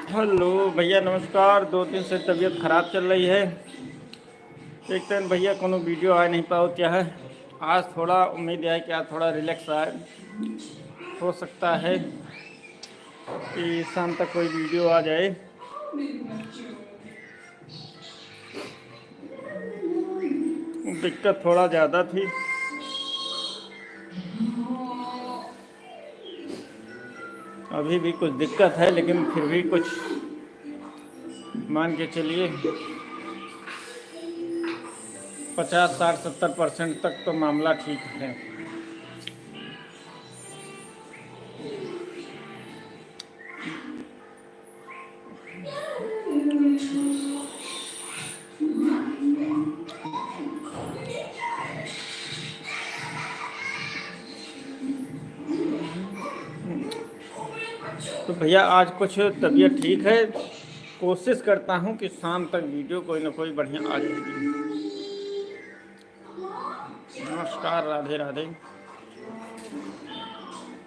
Hello भैया नमस्कार। 2 दिन से तबीयत खराब चल रही है। एक दिन भैया कोनो वीडियो आ नहीं पाओ क्या है। आज थोड़ा उम्मीद है कि आज थोड़ा रिलैक्स आए। हो सकता है कि शाम तक कोई वीडियो आ जाए। दिक्कत थोड़ा ज़्यादा थी। अभी भी कुछ दिक्कत है लेकिन फिर भी कुछ मान के चलिए 50, 60, 70% तक तो मामला ठीक है। तो भैया आज कुछ तबीयत ठीक है। कोशिश करता हूँ कि शाम तक वीडियो कोई ना कोई बढ़िया आ जाएगी। नमस्कार, राधे राधे।